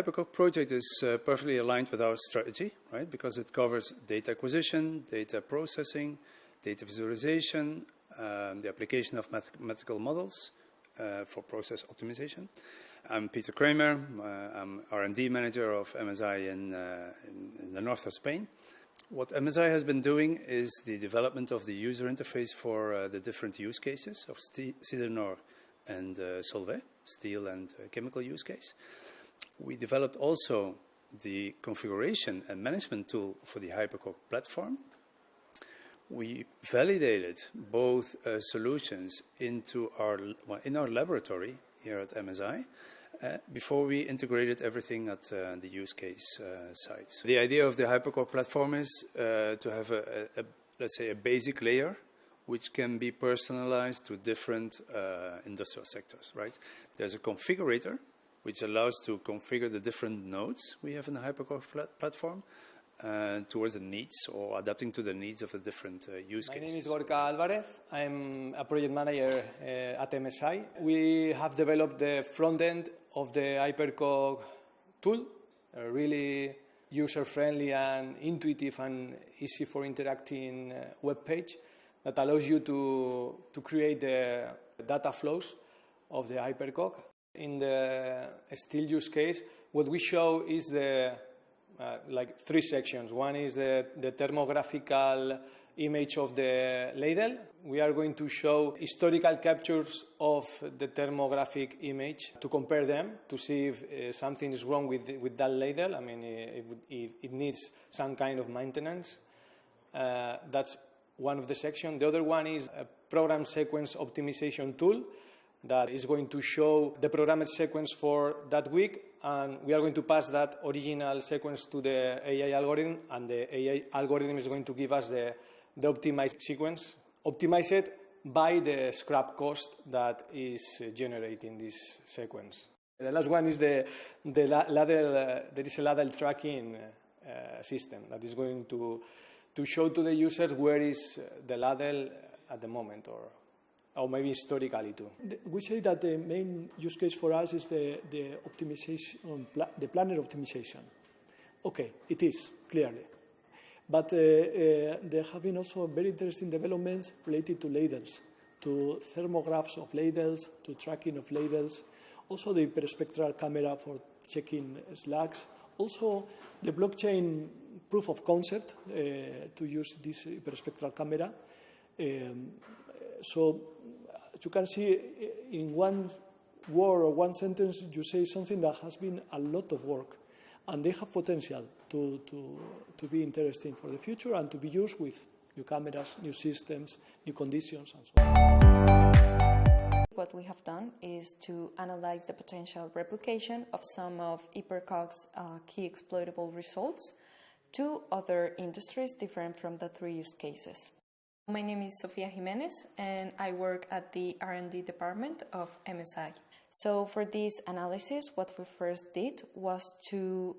Hypercog project is perfectly aligned with our strategy, right? Because it covers data acquisition, data processing, data visualization, the application of mathematical models for process optimization. I'm Peter Kramer. I'm R&D manager of MSI in the north of Spain. What MSI has been doing is the development of the user interface for the different use cases of Sidernor and Solvay, steel and chemical use case. We developed also the configuration and management tool for the Hypercog platform. We validated both solutions in our laboratory here at MSI before we integrated everything at the use case sites. The idea of the Hypercog platform is to have let's say a basic layer which can be personalized to different industrial sectors, right? There's a configurator which allows to configure the different nodes we have in the Hypercog platform towards the needs or adapting to the needs of the different use cases. My name is Gorka Alvarez. I'm a project manager at MSI. We have developed the front end of the Hypercog tool, a really user-friendly and intuitive and easy for interacting web page that allows you to create the data flows of the Hypercog. In the steel use case, what we show is the like three sections. One is the thermographical image of the ladle. We are going to show historical captures of the thermographic image to compare them, to see if something is wrong with that ladle. I mean, if it needs some kind of maintenance. That's one of the sections. The other one is a program sequence optimization tool that is going to show the programmed sequence for that week, and we are going to pass that original sequence to the AI algorithm, and the AI algorithm is going to give us the optimized sequence, optimized by the scrap cost that is generating this sequence. The last one is the ladle. There is a ladle tracking system that is going to show to the users where is the ladle at the moment, or maybe historically too. We say that the main use case for us is the optimization, the planner optimization. Okay, it is, clearly. But there have been also very interesting developments related to ladles, to thermographs of ladles, to tracking of ladles, also the hyperspectral camera for checking slags, also the blockchain proof of concept to use this hyperspectral camera. So you can see in one word or one sentence you say something that has been a lot of work, and they have potential to be interesting for the future and to be used with new cameras, new systems, new conditions and so on. What we have done is to analyze the potential replication of some of Hypercog's key exploitable results to other industries different from the three use cases. My name is Sofia Jimenez and I work at the R&D department of MSI. So for this analysis, what we first did was to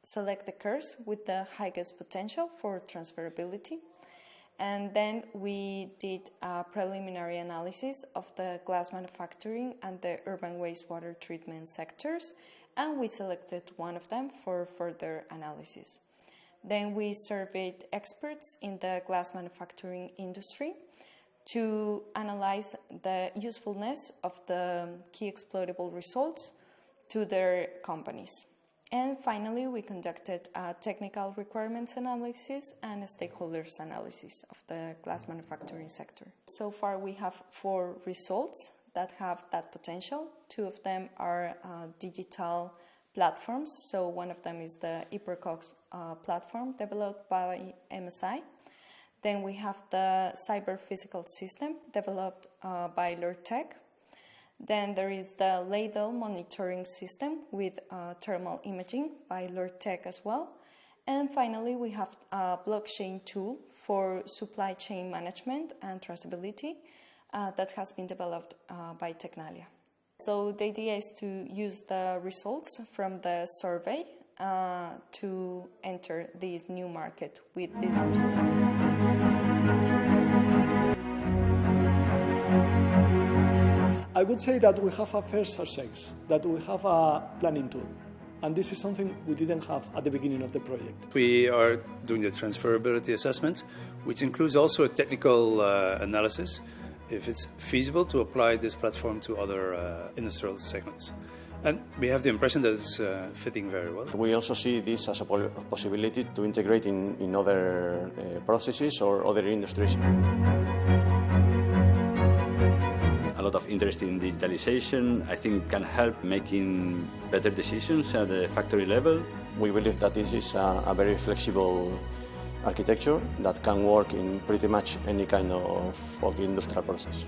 select the curves with the highest potential for transferability. And then we did a preliminary analysis of the glass manufacturing and the urban wastewater treatment sectors, and we selected one of them for further analysis. Then we surveyed experts in the glass manufacturing industry to analyze the usefulness of the key exploitable results to their companies. And finally, we conducted a technical requirements analysis and a stakeholders analysis of the glass manufacturing sector. So far, we have 4 results that have that potential. 2 of them are digital platforms. So one of them is the Hypercog platform developed by MSI. Then we have the cyber physical system developed by LearTech. Then there is the ladle monitoring system with thermal imaging by LearTech as well. And finally, we have a blockchain tool for supply chain management and traceability that has been developed by Tecnalia. So the idea is to use the results from the survey to enter this new market with these results. I would say that we have a first success, that we have a planning tool. And this is something we didn't have at the beginning of the project. We are doing the transferability assessment, which includes also a technical analysis if it's feasible to apply this platform to other industrial segments. And we have the impression that it's fitting very well. We also see this as a possibility to integrate in other processes or other industries. A lot of interest in digitalization, I think, can help making better decisions at the factory level. We believe that this is a very flexible architecture that can work in pretty much any kind of industrial process.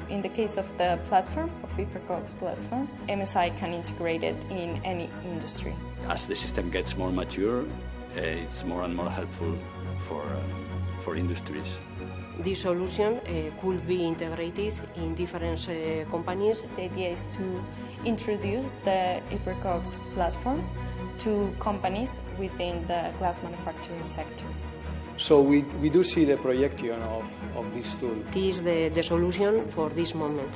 In the case of the platform, of Hypercog's platform, MSI can integrate it in any industry. As the system gets more mature, it's more and more helpful for industries. This solution could be integrated in different companies. The idea is to introduce the Hypercog's platform to companies within the glass manufacturing sector. So we do see the projection of this tool. This is the solution for this moment.